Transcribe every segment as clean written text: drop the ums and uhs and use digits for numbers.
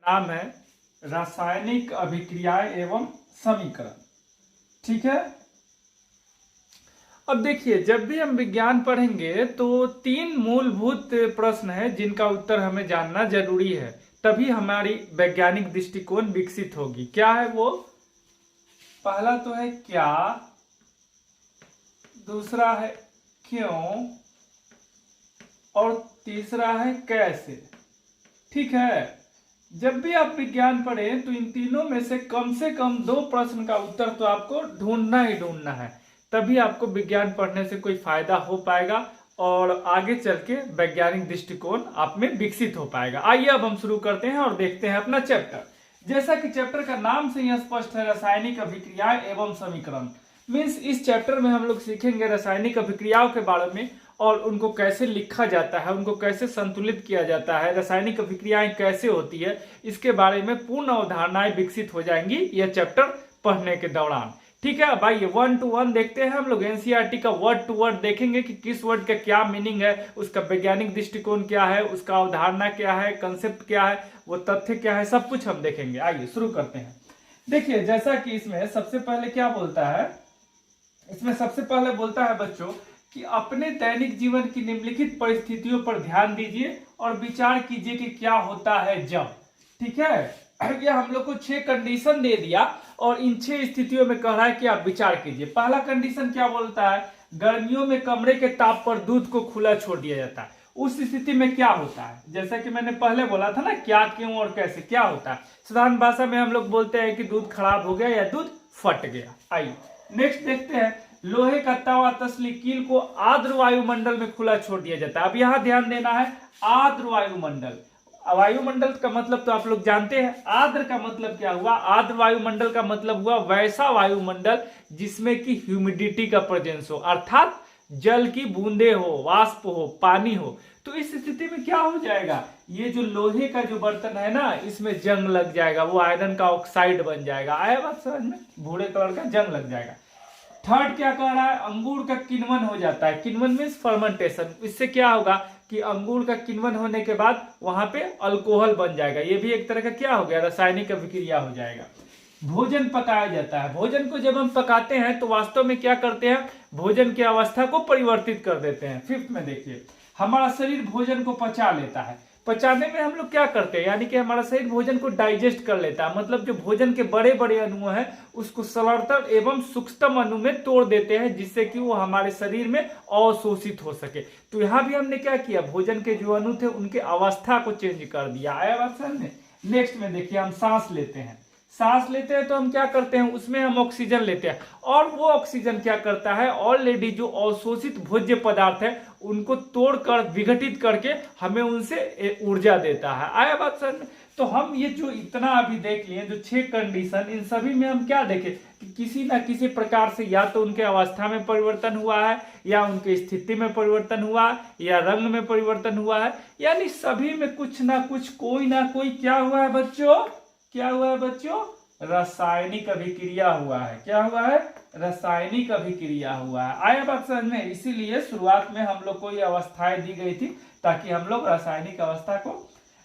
नाम है रासायनिक अभिक्रियाएं एवं समीकरण। ठीक है, अब देखिए जब भी हम विज्ञान पढ़ेंगे तो 3 मूलभूत प्रश्न है जिनका उत्तर हमें जानना जरूरी है, तभी हमारी वैज्ञानिक दृष्टिकोण विकसित होगी। क्या है वो? पहला तो है क्या, दूसरा है क्यों, और तीसरा है कैसे। ठीक है, जब भी आप विज्ञान पढ़ें तो इन तीनों में से कम 2 प्रश्न का उत्तर तो आपको ढूंढना ही ढूंढना है, तभी आपको विज्ञान पढ़ने से कोई फायदा हो पाएगा और आगे चल के वैज्ञानिक दृष्टिकोण आप में विकसित हो पाएगा। आइए अब हम शुरू करते हैं और देखते हैं अपना चैप्टर। जैसा कि चैप्टर का नाम से ही स्पष्ट है, रासायनिक अभिक्रियाएं एवं समीकरण। मीन्स इस चैप्टर में हम लोग सीखेंगे रासायनिक अभिक्रियाओं के बारे में और उनको कैसे लिखा जाता है, उनको कैसे संतुलित किया जाता है, रासायनिक अभिक्रियाएं कैसे होती है, इसके बारे में पूर्ण अवधारणाएं विकसित हो जाएंगी यह चैप्टर पढ़ने के दौरान। ठीक है, अब आइए 1 to 1 देखते हैं। हम लोग एनसीईआरटी का वर्ड टू वर्ड देखेंगे कि किस वर्ड का क्या मीनिंग है, उसका वैज्ञानिक दृष्टिकोण क्या है, उसका अवधारणा क्या है, कंसेप्ट क्या है, वो तथ्य क्या है, सब कुछ हम देखेंगे। आइए शुरू करते हैं। देखिए जैसा कि इसमें सबसे पहले क्या बोलता है, इसमें सबसे पहले बोलता है बच्चों कि अपने दैनिक जीवन की निम्नलिखित परिस्थितियों पर ध्यान दीजिए और विचार कीजिए कि क्या होता है जब। ठीक है, ये हम लोग को 6 कंडीशन दे दिया और इन 6 स्थितियों में कह रहा है कि आप विचार कीजिए। पहला कंडीशन क्या बोलता है, गर्मियों में कमरे के ताप पर दूध को खुला छोड़ दिया जाता है। उस स्थिति में क्या होता है, जैसा कि मैंने पहले बोला था ना, क्या, क्यों और कैसे, क्या होता है। साधारण भाषा में हम लोग बोलते हैं कि दूध खराब हो गया या दूध फट गया। आइए नेक्स्ट देखते हैं, लोहे का तवा तसली कील को आर्द्र वायुमंडल में खुला छोड़ दिया जाता है। अब यहां ध्यान देना है, आर्द्र वायुमंडल। वायुमंडल का मतलब तो आप लोग जानते हैं, आर्द्र का मतलब क्या हुआ, आर्द्र वायुमंडल का मतलब हुआ वैसा वायुमंडल जिसमें कि ह्यूमिडिटी का प्रेजेंस हो, अर्थात जल की बूंदे हो, वाष्प हो, पानी हो। तो इस स्थिति में क्या हो जाएगा, ये जो लोहे का जो बर्तन है ना, इसमें जंग लग जाएगा, वो आयरन का ऑक्साइड बन जाएगा। आया बात समझ में, भूरे कलर का जंग लग जाएगा। थर्ड क्या कह रहा है, अंगूर का किण्वन हो जाता है। किण्वन मीन्स फर्मेंटेशन। इससे क्या होगा कि अंगूर का किण्वन होने के बाद वहां पे अल्कोहल बन जाएगा, ये भी एक तरह का क्या हो गया, रासायनिक अभिक्रिया हो जाएगा। भोजन पकाया जाता है। भोजन को जब हम पकाते हैं तो वास्तव में क्या करते हैं, भोजन की अवस्था को परिवर्तित कर देते हैं। फिफ्थ में देखिए, हमारा शरीर भोजन को पचा लेता है। पचाने में हम लोग क्या करते हैं, यानी कि हमारा शरीर भोजन को डाइजेस्ट कर लेता है, मतलब जो भोजन के बड़े बड़े अणु हैं उसको सरलतर एवं सूक्ष्म अणु में तोड़ देते हैं, जिससे कि वो हमारे शरीर में अवशोषित हो सके। तो यहाँ भी हमने क्या किया, भोजन के जो अणु थे उनके अवस्था को चेंज कर दिया। आया बात समझ में। नेक्स्ट में देखिए, हम सांस लेते हैं। सांस लेते हैं तो हम क्या करते हैं, उसमें हम ऑक्सीजन लेते हैं, और वो ऑक्सीजन क्या करता है, ऑलरेडी जो अवशोषित भोज्य पदार्थ है उनको तोड़कर विघटित करके हमें उनसे ऊर्जा देता है। आया बात समझ में। तो हम ये जो इतना अभी देख लिए, जो 6 कंडीशन, इन सभी में हम क्या देखें कि किसी ना किसी प्रकार से या तो उनके अवस्था में परिवर्तन हुआ है, या उनकी स्थिति में परिवर्तन हुआ, या रंग में परिवर्तन हुआ है, यानी सभी में कुछ ना कुछ, कोई ना कोई क्या हुआ है बच्चों, क्या हुआ है बच्चों, रासायनिक अभिक्रिया हुआ है। क्या हुआ है, रासायनिक अभिक्रिया हुआ है। आया बात समझ में। इसीलिए शुरुआत में हम लोग को ये अवस्थाएं दी गई थी ताकि हम लोग रासायनिक अवस्था को,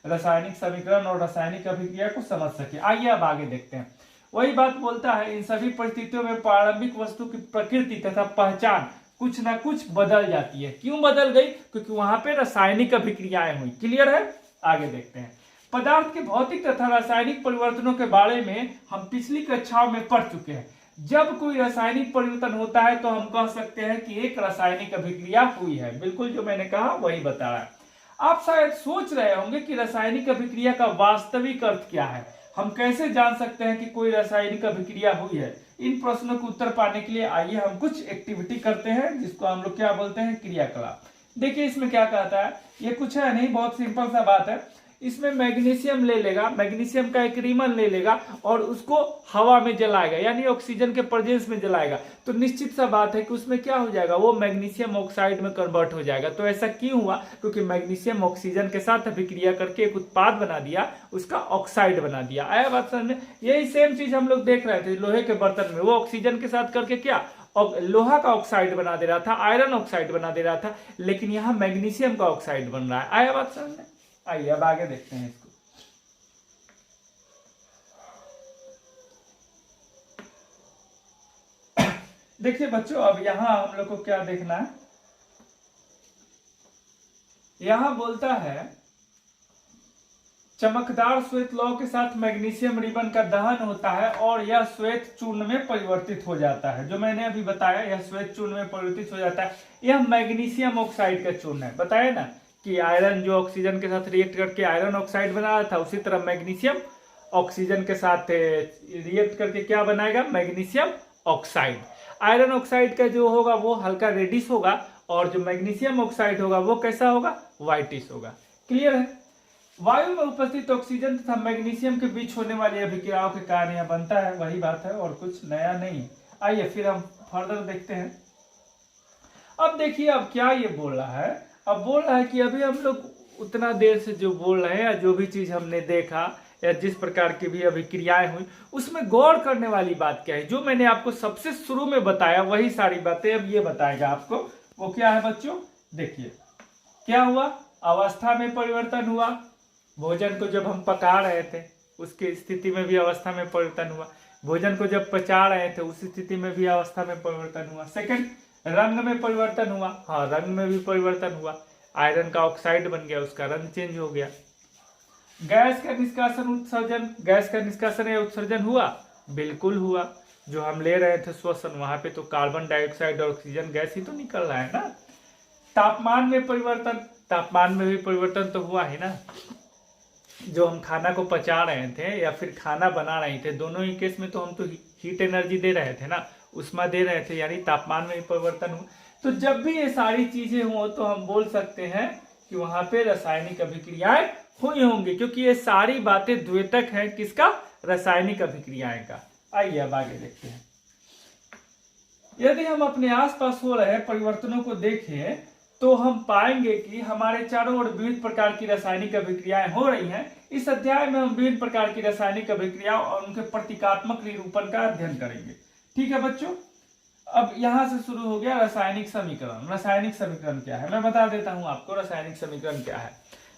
रासायनिक समीकरण और रासायनिक अभिक्रिया को समझ सके। आइए अब आगे देखते हैं। वही बात बोलता है, इन सभी परिस्थितियों में प्रारंभिक वस्तु की प्रकृति तथा पहचान कुछ ना कुछ बदल जाती है। क्यों बदल गई, क्योंकि वहां पे रासायनिक अभिक्रियाएं हुई। क्लियर है, आगे देखते हैं। पदार्थ के भौतिक तथा रासायनिक परिवर्तनों के बारे में हम पिछली कक्षाओं में पढ़ चुके हैं। जब कोई रासायनिक परिवर्तन होता है तो हम कह सकते हैं कि एक रासायनिक अभिक्रिया हुई है। बिल्कुल जो मैंने कहा वही बता रहा है। आप शायद सोच रहे होंगे कि रासायनिक अभिक्रिया का वास्तविक अर्थ क्या है, हम कैसे जान सकते हैं कि कोई रासायनिक अभिक्रिया हुई है। इन प्रश्नों को उत्तर पाने के लिए आइए हम कुछ एक्टिविटी करते हैं, जिसको हम लोग क्या बोलते हैं, क्रियाकलाप। देखिए इसमें क्या कहता है, ये कुछ है नहीं, बहुत सिंपल सा बात है। इसमें मैग्नीशियम ले लेगा, मैग्नीशियम का एक रीमन ले लेगा और उसको हवा में जलाएगा, यानी ऑक्सीजन के प्रेजेंस में जलाएगा। तो निश्चित सा बात है कि उसमें क्या हो जाएगा, वो मैग्नीशियम ऑक्साइड में कन्वर्ट हो जाएगा। तो ऐसा क्यों हुआ, क्योंकि मैग्नीशियम ऑक्सीजन के साथ अभिक्रिया करके एक उत्पाद बना दिया, उसका ऑक्साइड बना दिया। आया बात समझ में। यही सेम चीज हम लोग देख रहे थे लोहे के बर्तन में, वो ऑक्सीजन के साथ करके क्या, और लोहा का ऑक्साइड बना दे रहा था, आयरन ऑक्साइड बना दे रहा था, लेकिन यहाँ मैग्नीशियम का ऑक्साइड बन रहा है। आया बात समझ में। आइए अब आगे देखते हैं इसको। देखिए बच्चों, अब यहाँ हम लोग को क्या देखना है, यहाँ बोलता है चमकदार श्वेत लौह के साथ मैग्नीशियम रिबन का दहन होता है और यह श्वेत चूर्ण में परिवर्तित हो जाता है। जो मैंने अभी बताया, यह श्वेत चूर्ण में परिवर्तित हो जाता है। यह मैग्नीशियम ऑक्साइड का चूर्ण है। बताया ना कि आयरन जो ऑक्सीजन के साथ रिएक्ट करके आयरन ऑक्साइड बना रहा था, उसी तरह मैग्नीशियम ऑक्सीजन के साथ रिएक्ट करके क्या बनाएगा, मैग्नीशियम ऑक्साइड। आयरन ऑक्साइड का जो होगा वो हल्का रेडिश होगा और जो मैग्नीशियम ऑक्साइड होगा वो कैसा होगा, व्हाइटिश होगा। क्लियर है। वायु में उपस्थित ऑक्सीजन तथा मैग्नीशियम के बीच होने वाली अभिक्रियाओं के कारण यह बनता है। वही बात है और कुछ नया नहीं है। आइए फिर हम फर्दर देखते हैं। अब देखिए अब क्या ये बोल रहा है, अब बोल रहा है कि अभी हम लोग उतना देर से जो बोल रहे हैं या जो भी चीज हमने देखा या जिस प्रकार की भी अभिक्रियाएं हुई, उसमें गौर करने वाली बात क्या है। जो मैंने आपको सबसे शुरू में बताया वही सारी बातें अब ये बताएगा आपको। वो क्या है बच्चों, देखिए क्या हुआ, अवस्था में परिवर्तन हुआ। भोजन को जब हम पका रहे थे उसकी स्थिति में भी अवस्था में परिवर्तन हुआ। भोजन को जब पचा रहे थे उस स्थिति में भी अवस्था में परिवर्तन हुआ। सेकंड, रंग में परिवर्तन हुआ। हाँ, रंग में भी परिवर्तन हुआ। आयरन का ऑक्साइड बन गया, उसका रंग चेंज हो गया। गैस का निष्कासन उत्सर्जन, गैस का निष्कासन या उत्सर्जन हुआ, बिल्कुल हुआ। जो हम ले रहे थे श्वसन, वहां पे तो कार्बन डाइऑक्साइड और ऑक्सीजन गैस ही तो निकल रहा है ना। तापमान में परिवर्तन, तापमान में भी परिवर्तन तो हुआ है ना। जो हम खाना को पचा रहे थे या फिर खाना बना रहे थे, दोनों ही केस में तो हम तो हीट एनर्जी दे रहे थे ना, उष्मा दे रहे थे, यानी तापमान में भी परिवर्तन हुआ। तो जब भी ये सारी चीजें हो तो हम बोल सकते हैं कि वहां पे रासायनिक अभिक्रियाएं हुई होंगी, क्योंकि ये सारी बातें द्योतक है किसका, रासायनिक अभिक्रियाएं का। आइए अब आगे देखते हैं। यदि हम अपने आसपास हो रहे परिवर्तनों को देखें तो हम पाएंगे कि हमारे चारों ओर विविध प्रकार की रासायनिक अभिक्रियाएं हो रही हैं। इस अध्याय में हम विभिन्न प्रकार की रासायनिक अभिक्रियाओं और उनके प्रतीकात्मक निरूपण का अध्ययन करेंगे। ठीक है बच्चों। अब यहां से शुरू हो गया रासायनिक समीकरण। रासायनिक समीकरण क्या है, मैं बता देता हूं आपको रासायनिक समीकरण क्या है।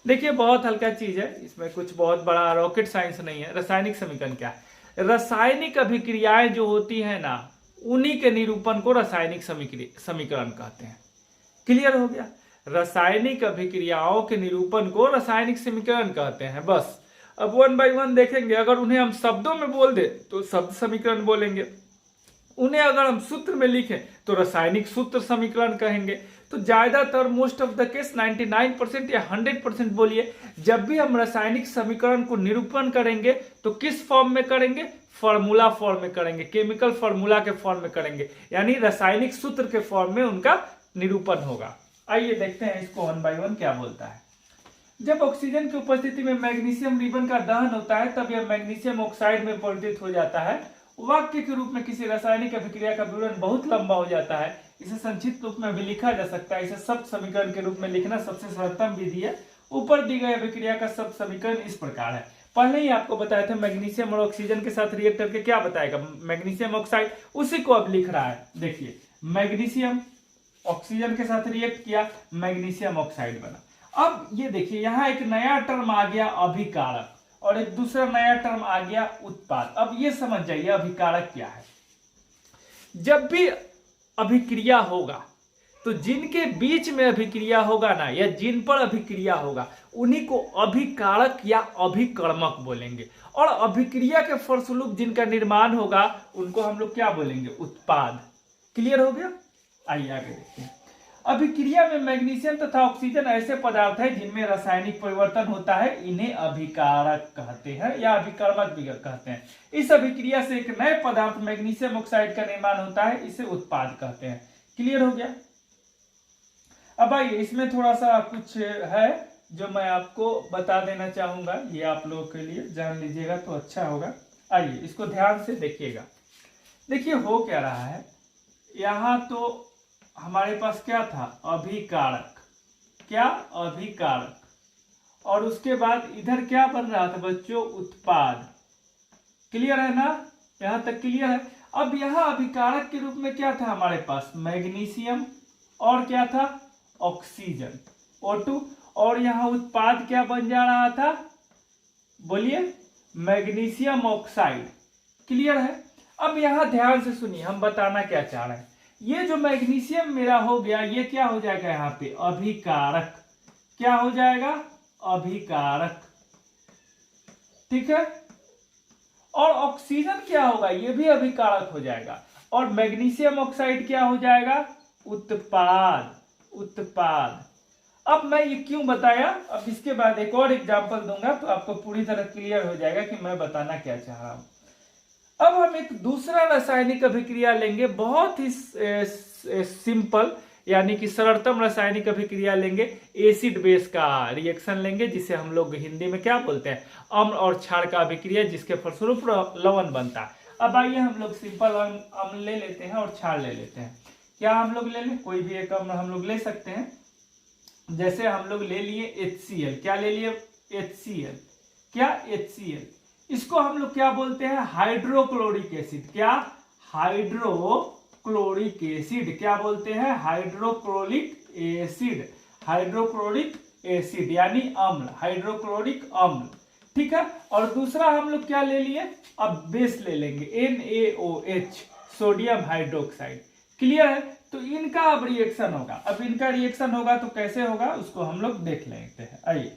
देखिए बहुत हल्का चीज है, इसमें कुछ बहुत बड़ा रॉकेट साइंस नहीं है। रासायनिक समीकरण क्या है, रासायनिक अभिक्रियाएं जो होती है ना, उन्हीं के निरूपण को रासायनिक समीकरण कहते हैं। क्लियर हो गया। रासायनिक अभिक्रियाओं के निरूपण को रासायनिक समीकरण कहते हैं। बस अब वन बाय वन देखेंगे। अगर उन्हें हम शब्दों में बोल दे तो शब्द समीकरण बोलेंगे, उन्हें अगर हम सूत्र में लिखें तो रासायनिक सूत्र समीकरण कहेंगे। तो ज्यादातर मोस्ट ऑफ द केस 99% या 100% बोलिए, जब भी हम रासायनिक समीकरण को निरूपण करेंगे तो किस फॉर्म में करेंगे, फॉर्मूला फॉर्म में करेंगे, केमिकल फॉर्मूला के फॉर्म में करेंगे, यानी रासायनिक सूत्र के फॉर्म में उनका निरूपण होगा। आइए देखते हैं इसको वन बाय वन क्या बोलता है। जब ऑक्सीजन की उपस्थिति में मैग्नीशियम रिबन का दहन होता है तब यह मैग्नीशियम ऑक्साइड में परिवर्तित हो जाता है। वाक्य के रूप में किसी रासायनिक अभिक्रिया का विवरण बहुत लंबा हो जाता है, इसे संक्षिप्त रूप में भी लिखा जा सकता है। इसे शब्द समीकरण के रूप में लिखना सबसे सरलतम विधि है। ऊपर दी गई अभिक्रिया का शब्द समीकरण इस प्रकार है। पहले ही आपको बताया था मैग्नीशियम और ऑक्सीजन के साथ रिएक्ट करके क्या बताएगा, मैग्नीशियम ऑक्साइड, उसी को अब लिख रहा है। देखिए मैग्नीशियम ऑक्सीजन के साथ रिएक्ट किया, मैग्नीशियम ऑक्साइड बना। अब ये देखिए यहाँ एक नया टर्म आ गया अभिकारक और एक दूसरा नया टर्म आ गया उत्पाद। अब ये समझ जाइए अभिकारक क्या है। जब भी अभिक्रिया होगा तो जिनके बीच में अभिक्रिया होगा ना, या जिन पर अभिक्रिया होगा, उन्हीं को अभिकारक या अभिकर्मक बोलेंगे। और अभिक्रिया के फलस्वरूप जिनका निर्माण होगा उनको हम लोग क्या बोलेंगे, उत्पाद। क्लियर हो गया। आइए आगे देखते हैं। अभिक्रिया में मैग्नीशियम तथा ऑक्सीजन ऐसे पदार्थ है जिनमें रासायनिक परिवर्तन होता है, इन्हें अभिकारक कहते हैं या अभिकर्मक भी कहते हैं। इस अभिक्रिया से एक नए पदार्थ मैग्नीशियम ऑक्साइड का निर्माण होता है, इसे उत्पाद कहते हैं। क्लियर हो गया। अब आइए इसमें थोड़ा सा कुछ है जो मैं आपको बता देना चाहूंगा, ये आप लोगों के लिए जान लीजिएगा तो अच्छा होगा। आइए इसको ध्यान से देखिएगा। देखिए हो क्या रहा है, यहाँ तो हमारे पास क्या था, अभिकारक, क्या अभिकारक, और उसके बाद इधर क्या बन रहा था बच्चों, उत्पाद। क्लियर है ना, यहां तक क्लियर है। अब यहाँ अभिकारक के रूप में क्या था हमारे पास, मैग्नीशियम और क्या था, ऑक्सीजन O2, और यहाँ उत्पाद क्या बन जा रहा था, बोलिए, मैग्नीशियम ऑक्साइड। क्लियर है। अब यहाँ ध्यान से सुनिए, हम बताना क्या चाह रहे हैं। ये जो मैग्नीशियम मेरा हो गया, ये क्या हो जाएगा यहाँ पे, अभिकारक। क्या हो जाएगा, अभिकारक। ठीक है। और ऑक्सीजन क्या होगा, ये भी अभिकारक हो जाएगा। और मैग्नीशियम ऑक्साइड क्या हो जाएगा, उत्पाद। उत्पाद। अब मैं ये क्यों बताया, अब इसके बाद एक और एग्जांपल दूंगा तो आपको पूरी तरह क्लियर हो जाएगा कि मैं बताना क्या चाह रहा हूं। अब हम एक दूसरा रासायनिक अभिक्रिया लेंगे, बहुत ही सिंपल यानी कि सरलतम रासायनिक अभिक्रिया लेंगे। एसिड बेस का रिएक्शन लेंगे, जिसे हम लोग हिंदी में क्या बोलते हैं, अम्ल और क्षार का अभिक्रिया, जिसके फलस्वरूप लवण बनता है। अब आइए हम लोग सिंपल अम्ल ले लेते हैं और क्षार ले लेते हैं। क्या हम लोग ले लें, कोई भी एक अम्ल हम लोग ले सकते हैं। जैसे हम लोग ले लिए HCl। क्या ले लिए, HCl। क्या, HCl। इसको हम लोग क्या बोलते हैं, हाइड्रोक्लोरिक एसिड। क्या, हाइड्रोक्लोरिक एसिड। क्या बोलते हैं, हाइड्रोक्लोरिक एसिड। हाइड्रोक्लोरिक एसिड यानी अम्ल, हाइड्रोक्लोरिक अम्ल। ठीक है। और दूसरा हम लोग क्या ले लिए, अब बेस ले लेंगे, NaOH, सोडियम हाइड्रोक्साइड। क्लियर है। तो इनका अब रिएक्शन होगा। अब इनका रिएक्शन होगा तो कैसे होगा उसको हम लोग देख लेते हैं। आइए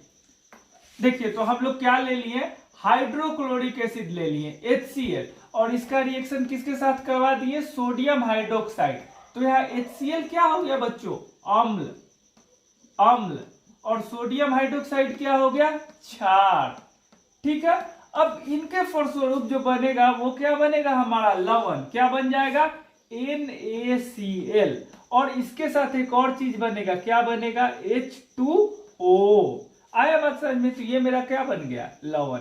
देखिए, तो हम लोग क्या ले लिए, हाइड्रोक्लोरिक एसिड ले लिए HCl, और इसका रिएक्शन किसके साथ करवा दिए, सोडियम हाइड्रोक्साइड। तो यहाँ HCl क्या हो गया बच्चों, अम्ल। अम्ल। और सोडियम हाइड्रोक्साइड क्या हो गया, क्षार। ठीक है। अब इनके फलस्वरूप जो बनेगा वो क्या बनेगा, हमारा लवण। क्या बन जाएगा, NaCl। और इसके साथ एक और चीज बनेगा, क्या बनेगा, H2O। आया बात समझ में। तो ये मेरा क्या बन गया, लवण।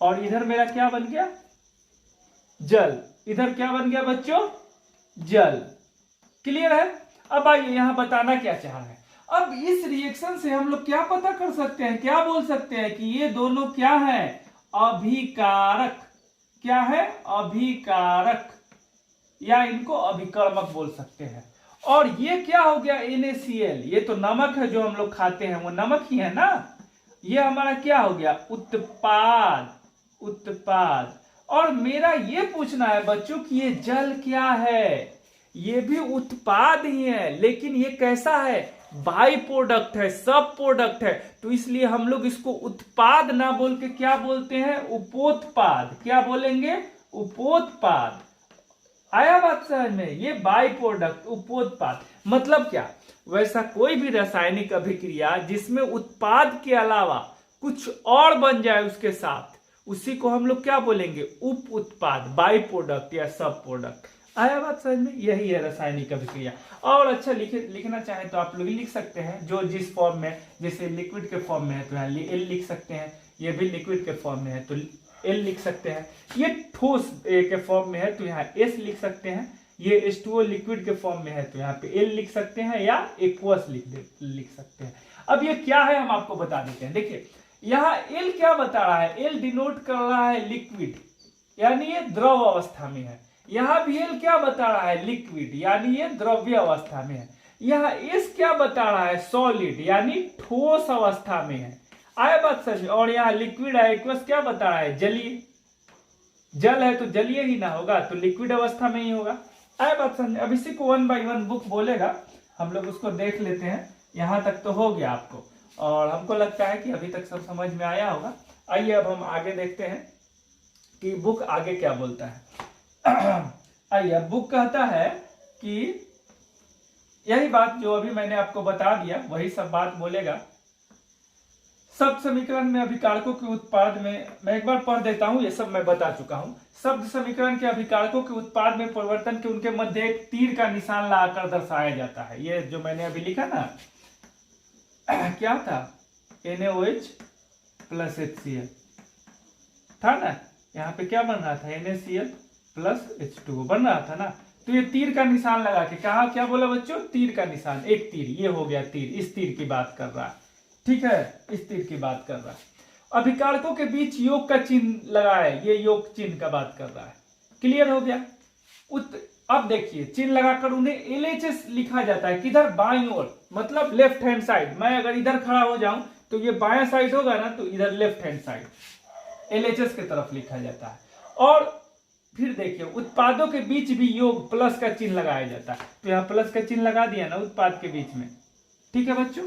और इधर मेरा क्या बन गया, जल। इधर क्या बन गया बच्चों, जल। क्लियर है। अब आइए यहां बताना क्या चाह रहे हैं। अब इस रिएक्शन से हम लोग क्या पता कर सकते हैं, क्या बोल सकते हैं कि ये दोनों क्या है, अभिकारक। क्या है, अभिकारक, या इनको अभिकर्मक बोल सकते हैं। और ये क्या हो गया, NaCl। ये तो नमक है जो हम लोग खाते हैं, वो नमक ही है ना। ये हमारा क्या हो गया, उत्पाद। उत्पाद। और मेरा ये पूछना है बच्चों कि ये जल क्या है, ये भी उत्पाद ही है, लेकिन ये कैसा है, बाई प्रोडक्ट है, सब प्रोडक्ट है। तो इसलिए हम लोग इसको उत्पाद ना बोल के क्या बोलते हैं, उपोत्पाद। क्या बोलेंगे, उपोत्पाद। आया बात समझ में। ये बाई प्रोडक्ट, उपोत्पाद मतलब क्या, वैसा कोई भी रासायनिक अभिक्रिया जिसमें उत्पाद के अलावा कुछ और बन जाए उसके साथ, उसी को हम लोग क्या बोलेंगे, उप उत्पाद, बाई प्रोडक्ट या सब प्रोडक्ट। आया बात समझ में। यही है रासायनिक अभिक्रिया। और अच्छा लिखना चाहे तो आप लोग लिख सकते हैं, जो जिस फॉर्म में, जैसे लिक्विड के फॉर्म में है तो यहाँ L लिख सकते हैं, ये भी लिक्विड के फॉर्म में है तो L लिख सकते हैं, ये ठोस के फॉर्म में है तो यहाँ S लिख सकते हैं, ये H2O लिक्विड के फॉर्म में है तो यहाँ पे L लिख सकते हैं, या एक्वस लिख सकते हैं। अब ये क्या है हम आपको बता देते हैं। देखिए यहाँ L क्या बता रहा है, L डिनोट कर रहा है लिक्विड, यानी ये द्रव अवस्था में है। यहाँ भी L क्या बता रहा है, लिक्विड, यानी ये द्रव्य अवस्था में है। यहाँ S क्या बता रहा है, सॉलिड, यानी ठोस अवस्था में है। आया बात समझ। और यहाँ लिक्विड है, एक्वस क्या बता रहा है, जलीय। जल है तो जलीय ही ना होगा, तो लिक्विड अवस्था में ही होगा। आया बात समझ। अब इसी को 1 बाय 1 बुक बोलेगा, हम लोग उसको देख लेते हैं। यहाँ तक तो हो गया आपको, और हमको लगता है कि अभी तक सब समझ में आया होगा। आइए अब हम आगे देखते हैं कि बुक आगे क्या बोलता है। आइए, बुक कहता है कि यही बात जो अभी मैंने आपको बता दिया, वही सब बात बोलेगा। शब्द समीकरण में अभिकारकों के उत्पाद में, मैं एक बार पढ़ देता हूं, ये सब मैं बता चुका हूं। शब्द समीकरण के अभिकारकों के उत्पाद में परिवर्तन के उनके मध्य एक तीर का निशान लगाकर दर्शाया जाता है। ये जो मैंने अभी लिखा ना, क्या था, NaOH प्लस HCl था ना। यहाँ पे क्या बन रहा था, NaCl प्लस H2O बन रहा था ना। तो ये तीर का निशान लगा के कहा, क्या बोला बच्चों, तीर का निशान, एक तीर, ये हो गया तीर, इस तीर की बात कर रहा है। ठीक है, इस तीर की बात कर रहा है। अभिकारकों के बीच योग का चिन्ह लगा है, ये योग चिन्ह का बात कर रहा है। क्लियर हो गया। अब देखिए, चिन्ह लगाकर उन्हें LHS लिखा जाता है, किधर, बाईं ओर, मतलब लेफ्ट हैंड साइड। मैं अगर इधर खड़ा हो जाऊं तो ये बायां साइड होगा ना, तो इधर लेफ्ट हैंड साइड LHS की तरफ लिखा जाता है। और फिर देखिए उत्पादों के बीच भी योग प्लस का चिन्ह लगाया जाता है, तो यहाँ प्लस का चिन्ह लगा दिया ना उत्पाद के बीच में, ठीक है बच्चों।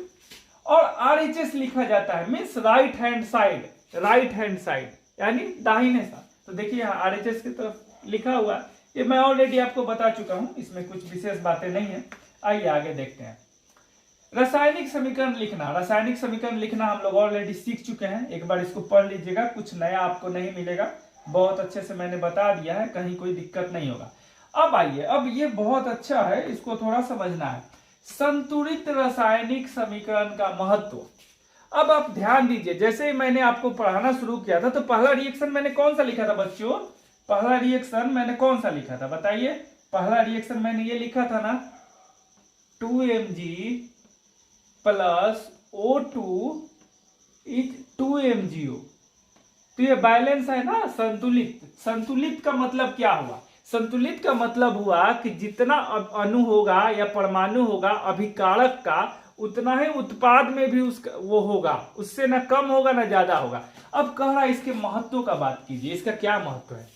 और RHS लिखा जाता है means right hand side, right hand side यानी दाहिने साइड। तो देखिए यहाँ RHS की तरफ लिखा हुआ है, ये मैं ऑलरेडी आपको बता चुका हूं, इसमें कुछ विशेष बातें नहीं है। आइए आगे देखते हैं। रासायनिक समीकरण लिखना, रासायनिक समीकरण लिखना हम लोग ऑलरेडी सीख चुके हैं, एक बार इसको पढ़ लीजिएगा, कुछ नया आपको नहीं मिलेगा, बहुत अच्छे से मैंने बता दिया है, कहीं कोई दिक्कत नहीं होगा। अब आइए, अब ये बहुत अच्छा है, इसको थोड़ा समझना है, संतुलित रासायनिक समीकरण का महत्व। अब आप ध्यान दीजिए, जैसे ही मैंने आपको पढ़ाना शुरू किया था तो पहला रिएक्शन मैंने कौन सा लिखा था बच्चों, पहला रिएक्शन मैंने कौन सा लिखा था बताइए, पहला रिएक्शन मैंने ये लिखा था ना 2Mg plus O2 is 2MgO। तो ये बैलेंस है ना, संतुलित। संतुलित का मतलब क्या हुआ, संतुलित का मतलब हुआ कि जितना अणु होगा या परमाणु होगा अभिकारक का, उतना ही उत्पाद में भी उसका वो होगा, उससे ना कम होगा ना ज्यादा होगा। अब कह रहा है इसके महत्व का बात कीजिए, इसका क्या महत्व है,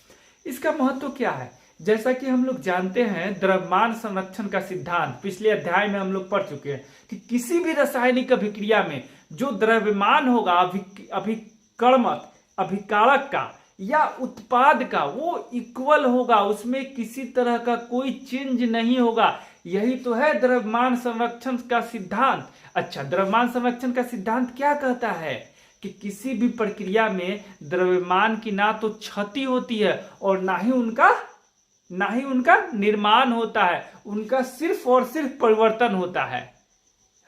इसका महत्व क्या है। जैसा कि हम लोग जानते हैं द्रव्यमान संरक्षण का सिद्धांत पिछले अध्याय में हम लोग पढ़ चुके हैं कि किसी भी रासायनिक अभिक्रिया में जो द्रव्यमान होगा अभिकर्मक अभिकारक का या उत्पाद का, वो इक्वल होगा, उसमें किसी तरह का कोई चेंज नहीं होगा। यही तो है द्रव्यमान संरक्षण का सिद्धांत। अच्छा, द्रव्यमान संरक्षण का सिद्धांत क्या कहता है कि किसी भी प्रक्रिया में द्रव्यमान की ना तो क्षति होती है और ना ही उनका निर्माण होता है, उनका सिर्फ और सिर्फ परिवर्तन होता है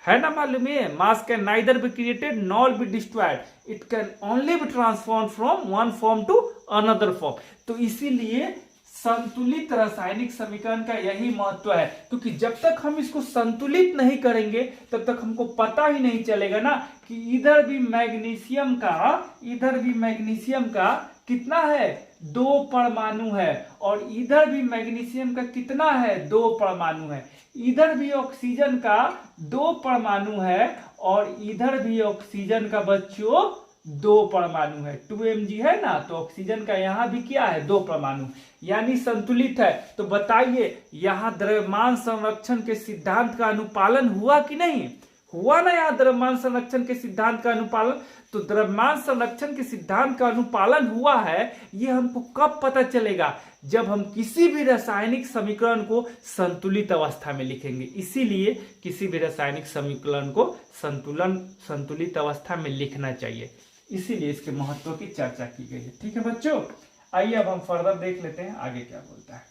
ना मालूम है। Mass can neither be created nor be destroyed, it can only be transform from one form to another form. तो इसीलिए संतुलित रासायनिक समीकरण का यही महत्व है, क्योंकि जब तक हम इसको संतुलित नहीं करेंगे तब तक हमको पता ही नहीं चलेगा ना कि इधर भी मैग्नीशियम का कितना है, 2 परमाणु है, और इधर भी मैग्नीशियम का कितना है, 2 परमाणु है। इधर भी ऑक्सीजन का 2 परमाणु है और इधर भी ऑक्सीजन का बच्चों 2 परमाणु है। 2Mg है ना, तो ऑक्सीजन का यहाँ भी क्या है, 2 परमाणु, यानी संतुलित है। तो बताइए यहाँ द्रव्यमान संरक्षण के सिद्धांत का अनुपालन हुआ कि नहीं हुआ ना, यहाँ द्रव्यमान संरक्षण के सिद्धांत का अनुपालन। तो द्रव्यमान संरक्षण के सिद्धांत का अनुपालन हुआ है, ये हमको कब पता चलेगा, जब हम किसी भी रासायनिक समीकरण को संतुलित अवस्था में लिखेंगे। इसीलिए किसी भी रासायनिक समीकरण को संतुलित अवस्था में लिखना चाहिए, इसीलिए इसके महत्व की चर्चा की गई है। ठीक है बच्चों, आइए अब हम फर्दर देख लेते हैं आगे क्या बोलता है।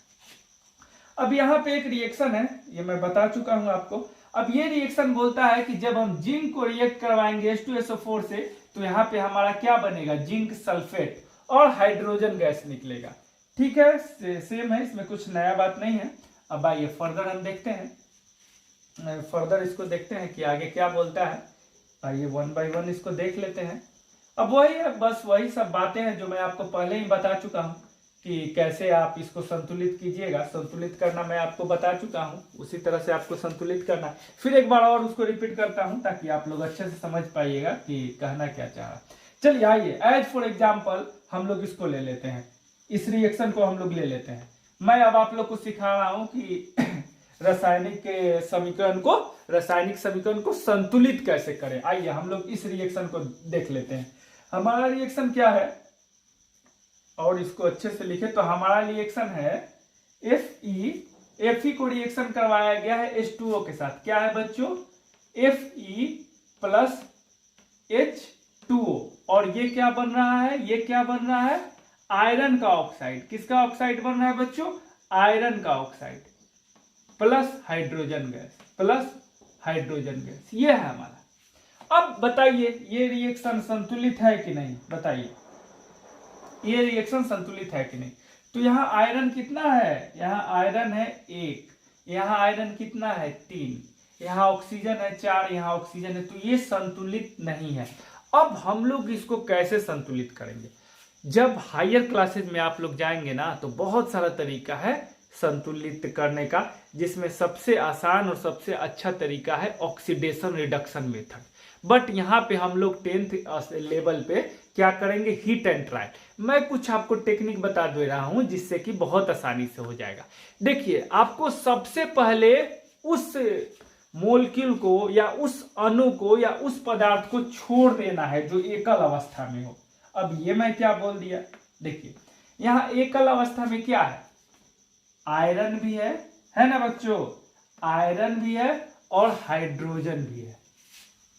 अब यहाँ पे एक रिएक्शन है, ये मैं बता चुका हूं आपको। अब ये रिएक्शन बोलता है कि जब हम जिंक को रिएक्ट करवाएंगे H2SO4 से, तो यहाँ पे हमारा क्या बनेगा, जिंक सल्फेट और हाइड्रोजन गैस निकलेगा। ठीक है, सेम है, इसमें कुछ नया बात नहीं है। अब आइए फर्दर हम देखते हैं, फर्दर इसको देखते हैं कि आगे क्या बोलता है। आइए 1 बाय 1 इसको देख लेते हैं। अब वही है, बस वही सब बातें हैं जो मैं आपको पहले ही बता चुका हूं कि कैसे आप इसको संतुलित कीजिएगा। संतुलित करना मैं आपको बता चुका हूं, उसी तरह से आपको संतुलित करना। फिर एक बार और उसको रिपीट करता हूं ताकि आप लोग अच्छे से समझ पाइएगा कि कहना क्या चाह रहा। चलिए आइए, एज फॉर एग्जाम्पल हम लोग इसको ले लेते हैं, इस रिएक्शन को हम लोग ले लेते हैं। मैं अब आप लोग को सिखा रहा हूं कि रासायनिक समीकरण को संतुलित कैसे करें। आइए हम लोग इस रिएक्शन को देख लेते हैं। हमारा रिएक्शन क्या है, और इसको अच्छे से लिखे तो हमारा रिएक्शन है Fe को रिएक्शन करवाया गया है H2O के साथ। क्या है बच्चों, Fe प्लस H2O, और ये क्या बन रहा है, ये क्या बन रहा है, आयरन का ऑक्साइड। किसका ऑक्साइड बन रहा है बच्चों, आयरन का ऑक्साइड प्लस हाइड्रोजन गैस, ये है हमारा। अब बताइए ये रिएक्शन संतुलित है कि नहीं, बताइए ये रिएक्शन संतुलित है कि नहीं। तो यहाँ आयरन कितना है, यहाँ आयरन है 1, यहाँ आयरन कितना है 3, यहाँ ऑक्सीजन है 4, यहाँ ऑक्सीजन है, तो ये संतुलित नहीं है। अब हम लोग इसको कैसे संतुलित करेंगे। जब हायर क्लासेज में आप लोग जाएंगे ना तो बहुत सारा तरीका है संतुलित करने का, जिसमें सबसे आसान और सबसे अच्छा तरीका है ऑक्सीडेशन रिडक्शन मेथड। बट यहाँ पे हम लोग 10th लेवल पे क्या करेंगे, हीट एंड ट्रायल। मैं कुछ आपको टेक्निक बता दे रहा हूं जिससे कि बहुत आसानी से हो जाएगा। देखिए, आपको सबसे पहले उस मोलक्यूल को या उस अणु को या उस पदार्थ को छोड़ देना है जो एकल अवस्था में हो। अब ये मैं क्या बोल दिया, देखिए यहां एकल अवस्था में क्या है, आयरन भी है ना बच्चों, आयरन भी है और हाइड्रोजन भी है।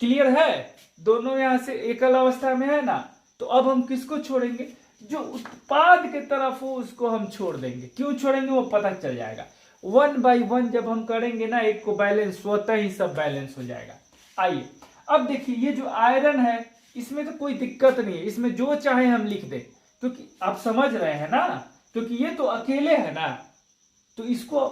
क्लियर है, दोनों यहां से एकल अवस्था में है ना। तो अब हम किसको छोड़ेंगे, जो उत्पाद के तरफ हो उसको हम छोड़ देंगे। क्यों छोड़ेंगे वो पता चल जाएगा। 1 by 1 जब हम करेंगे ना एक को बैलेंस, स्वतः ही सब बैलेंस हो जाएगा। आइए अब देखिए, ये जो आयरन है इसमें तो कोई दिक्कत नहीं है, इसमें जो चाहे हम लिख दें, क्योंकि आप समझ रहे हैं ना, क्योंकि ये तो अकेले है ना, तो इसको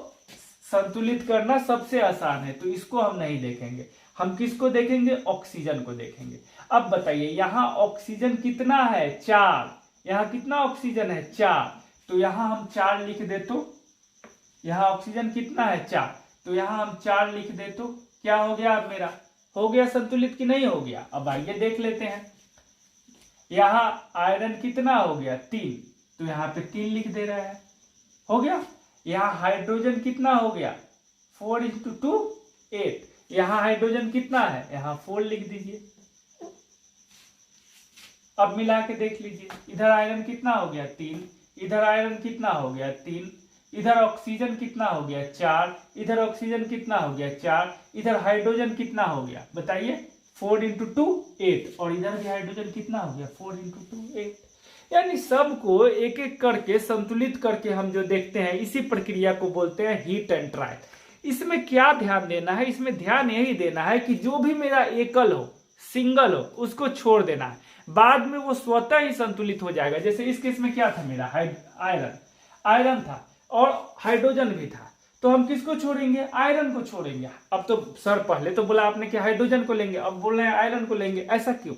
संतुलित करना सबसे आसान है, तो इसको हम नहीं देखेंगे। हम किसको देखेंगे, ऑक्सीजन को देखेंगे। अब बताइए यहां ऑक्सीजन कितना है, 4, यहां कितना ऑक्सीजन है, 4, तो यहां हम 4 लिख दे, तो यहां ऑक्सीजन कितना है, 4, तो यहां हम 4 लिख दे, तो क्या हो गया, अब मेरा हो गया संतुलित कि नहीं हो गया। अब आइए देख लेते हैं, यहां आयरन कितना हो गया, 3, तो यहां पे 3 लिख दे रहा है, हो गया। यहां हाइड्रोजन कितना हो गया, 4 × 2 8, यहां हाइड्रोजन कितना है, यहां 4 लिख दीजिए। अब मिला के देख लीजिए, इधर आयरन कितना हो गया, 3, इधर आयरन कितना हो गया, 3, इधर ऑक्सीजन कितना हो गया, 4, इधर ऑक्सीजन कितना हो गया, 4, इधर हाइड्रोजन कितना हो गया, बताइए, 4 × 2 8, और इधर भी हाइड्रोजन कितना हो गया, 4 × 2 8। यानी सबको एक एक करके संतुलित करके हम जो देखते हैं, इसी प्रक्रिया को बोलते हैं हीट एंड ट्रायल। इसमें क्या ध्यान देना है, इसमें ध्यान यही देना है कि जो भी मेरा एकल हो, सिंगल हो, उसको छोड़ देना है, बाद में वो स्वतः ही संतुलित हो जाएगा। जैसे इस केस में क्या था, मेरा आयरन था और हाइड्रोजन भी था, तो हम किसको छोड़ेंगे, आयरन को छोड़ेंगे। अब तो सर पहले तो बोला आपने कि हाइड्रोजन को लेंगे, अब बोल रहे हैं आयरन को लेंगे, ऐसा क्यों।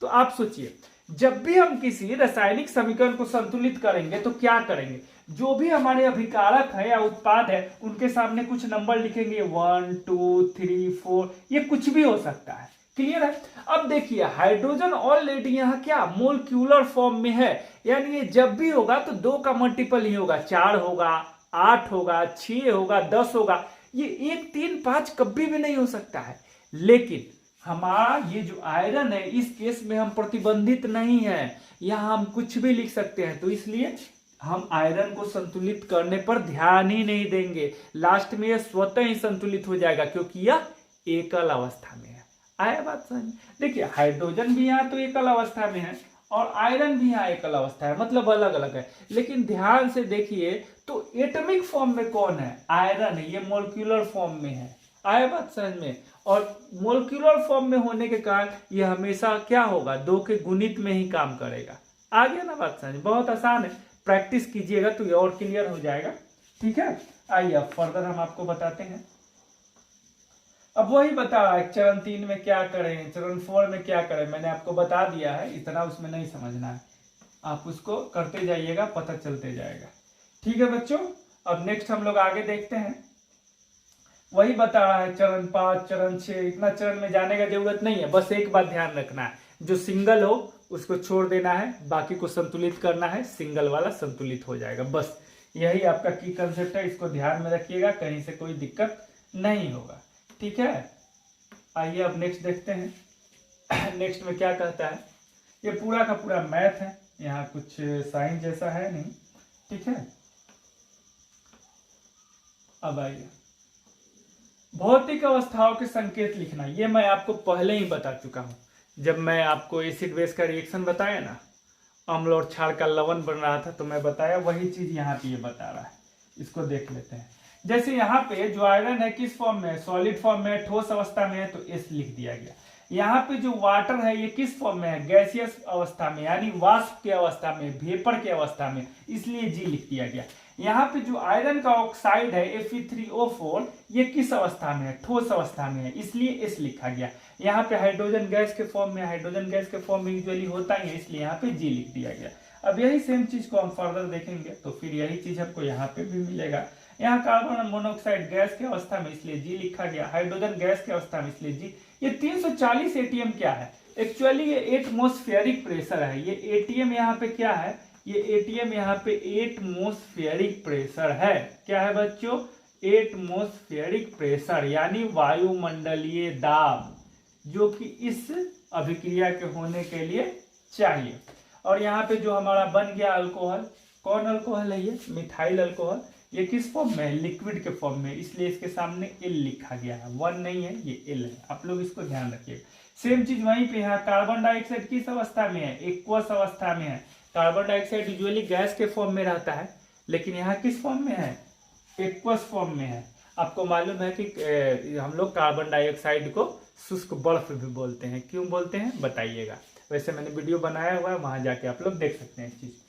तो आप सोचिए, जब भी हम किसी रासायनिक समीकरण को संतुलित करेंगे तो क्या करेंगे, जो भी हमारे अभिकारक है या उत्पाद है उनके सामने कुछ नंबर लिखेंगे, 1 2 3 4, ये कुछ भी हो सकता है। क्लियर है। अब देखिए हाइड्रोजन ऑलरेडी यहाँ क्या मोलिक्यूलर फॉर्म में है, यानी ये जब भी होगा तो 2 का मल्टीपल ही होगा, 4 होगा, 8 होगा, 6 होगा, 10 होगा, ये 1 3 5 कभी भी नहीं हो सकता है। लेकिन हमारा ये जो आयरन है इस केस में हम प्रतिबंधित नहीं है, यहां हम कुछ भी लिख सकते हैं, तो इसलिए हम आयरन को संतुलित करने पर ध्यान ही नहीं देंगे। लास्ट में यह स्वतः ही संतुलित हो जाएगा क्योंकि यह एकल अवस्था में है। आया बात समझ। देखिए हाइड्रोजन भी यहाँ तो एकल अवस्था में है और आयरन भी यहाँ एकल अवस्था है, मतलब अलग अलग है। लेकिन ध्यान से देखिए तो एटॉमिक फॉर्म में कौन है, आयरन है, ये मोलिक्यूलर फॉर्म में है। आया बात समझ में। और मोलिक्यूलर फॉर्म में होने के कारण ये हमेशा क्या होगा, 2 के गुणित में ही काम करेगा। आ गया ना बात समझ। बहुत आसान है, प्रैक्टिस कीजिएगा तो ये और क्लियर हो जाएगा। ठीक है, आइए अब फर्दर हम आपको बताते हैं। अब वही बता रहा है चरण 3 में क्या करें, चरण 4 में क्या करें, मैंने आपको बता दिया है, इतना उसमें नहीं समझना है, आप उसको करते जाइएगा, पता चलते जाएगा। ठीक है बच्चों, अब नेक्स्ट हम लोग आगे देखते हैं। वही बता रहा है चरण 5, चरण 6, इतना चरण में जाने का जरूरत नहीं है। बस एक बात ध्यान रखना है, जो सिंगल हो उसको छोड़ देना है, बाकी को संतुलित करना है, सिंगल वाला संतुलित हो जाएगा। बस यही आपका की कंसेप्ट है, इसको ध्यान में रखिएगा, कहीं से कोई दिक्कत नहीं होगा। ठीक है, आइए अब नेक्स्ट देखते हैं। नेक्स्ट में क्या कहता है, ये पूरा का पूरा मैथ है, यहाँ कुछ साइन जैसा है नहीं। ठीक है, अब आइए भौतिक अवस्थाओं के संकेत लिखना। ये मैं आपको पहले ही बता चुका हूं, जब मैं आपको एसिड बेस का रिएक्शन बताया ना, अम्ल और क्षार का लवण बन रहा था, तो मैं बताया वही चीज यहाँ पे ये बता रहा है। इसको देख लेते हैं। जैसे यहाँ पे जो आयरन है किस फॉर्म में है, सॉलिड फॉर्म में है, ठोस अवस्था में है, तो एस लिख दिया गया। यहाँ पे जो वाटर है ये किस फॉर्म में है, गैसियस अवस्था में, यानी वाष्प की अवस्था में, वेपर की अवस्था में, इसलिए जी लिख दिया गया। यहाँ पे जो आयरन का ऑक्साइड है Fe3O4, ये किस अवस्था में है, ठोस अवस्था में है, इसलिए एस लिखा गया। यहाँ पे हाइड्रोजन गैस के फॉर्म में, हाइड्रोजन गैस के फॉर्म में यूजुअली होता ही है, इसलिए यहाँ पे जी लिख दिया गया। अब यही सेम चीज को हम फर्दर देखेंगे तो फिर यही चीज आपको यहाँ पे भी मिलेगा। यहाँ कार्बन मोनोऑक्साइड गैस की अवस्था में, इसलिए जी लिखा गया। हाइड्रोजन गैस की अवस्था में, इसलिए जी। ये 340 ATM क्या है, एक्चुअली ये एटमॉस्फेरिक प्रेशर है। ये एटीएम यहाँ पे क्या है, ये एटीएम यहाँ पे एटमॉस्फेरिक प्रेशर है। क्या है बच्चों, एटमॉस्फेरिक प्रेशर यानी वायुमंडलीय दाब, जो कि इस अभिक्रिया के होने के लिए चाहिए। और यहाँ पे जो हमारा बन गया अल्कोहल, कौन अल्कोहल है ये, मिथाइल अल्कोहल। ये किस फॉर्म में है, लिक्विड के फॉर्म में, इसलिए इसके सामने एल लिखा गया है, 1 नहीं है, ये एल है। आप लोग इसको ध्यान रखिएगा। सेम चीज वहीं पे है, कार्बन डाइऑक्साइड किस अवस्था में है, एक्वस अवस्था में है। कार्बन डाइऑक्साइड यूजुअली गैस के फॉर्म में रहता है, लेकिन यहाँ किस फॉर्म में है, एक्वस फॉर्म में है। आपको मालूम है कि हम लोग कार्बन डाइऑक्साइड को शुष्क बर्फ भी बोलते हैं, क्यों बोलते हैं बताइएगा। वैसे मैंने वीडियो बनाया हुआ है, वहां जाके आप लोग देख सकते हैं इस चीज।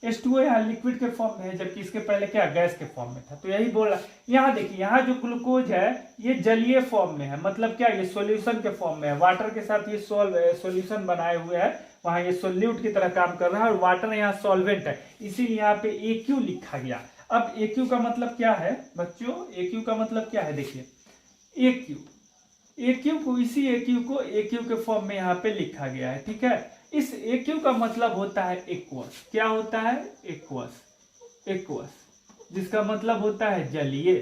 H2O यहाँ लिक्विड के फॉर्म में है, जबकि इसके पहले क्या गैस के फॉर्म में था। तो यही बोल रहा, यहाँ देखिए, यहाँ जो ग्लूकोज है ये जलीय फॉर्म में है, मतलब क्या, ये सॉल्यूशन के फॉर्म में है। वाटर के साथ ये सॉल्यूशन बनाए हुए है, वहां ये सोल्यूट की तरह काम कर रहा है, और वाटर यहाँ सॉल्वेंट है, इसीलिए यहाँ पे AQ लिखा गया। अब AQ का मतलब क्या है बच्चों, AQ का मतलब क्या है, देखिए AQ को, इसी AQ को AQ के फॉर्म में यहाँ पे लिखा गया है, ठीक है। इस AQ का मतलब होता है एक्वस। क्या होता है, एक्वस, जिसका मतलब होता है जलीय,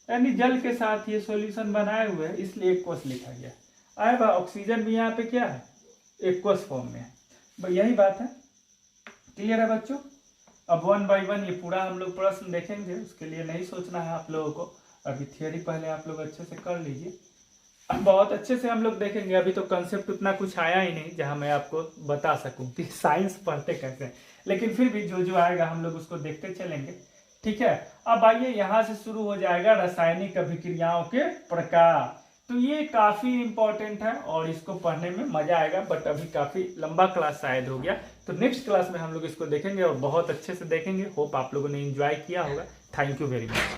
यानी जल के साथ ये सॉल्यूशन बनाए हुए हैं, इसलिए एक्वस लिखा गया। आए बा, ऑक्सीजन भी यहाँ पे क्या है, एक्वस फॉर्म में है। यही बात है, क्लियर है बच्चों। अब 1 बाय 1 ये पूरा हम लोग प्रश्न देखेंगे, उसके लिए नहीं सोचना है आप लोगों को। अभी थियरी पहले आप लोग अच्छे से कर लीजिए, बहुत अच्छे से हम लोग देखेंगे। अभी तो कंसेप्ट उतना कुछ आया ही नहीं जहां मैं आपको बता सकूं कि साइंस पढ़ते कैसे हैं, लेकिन फिर भी जो जो आएगा हम लोग उसको देखते चलेंगे, ठीक है। अब आइए, यहाँ से शुरू हो जाएगा रासायनिक अभिक्रियाओं के प्रकार। तो ये काफी इंपॉर्टेंट है और इसको पढ़ने में मजा आएगा, बट अभी काफी लंबा क्लास शायद हो गया, तो नेक्स्ट क्लास में हम लोग इसको देखेंगे और बहुत अच्छे से देखेंगे। होप आप लोगों ने एंजॉय किया होगा। Thank you very much.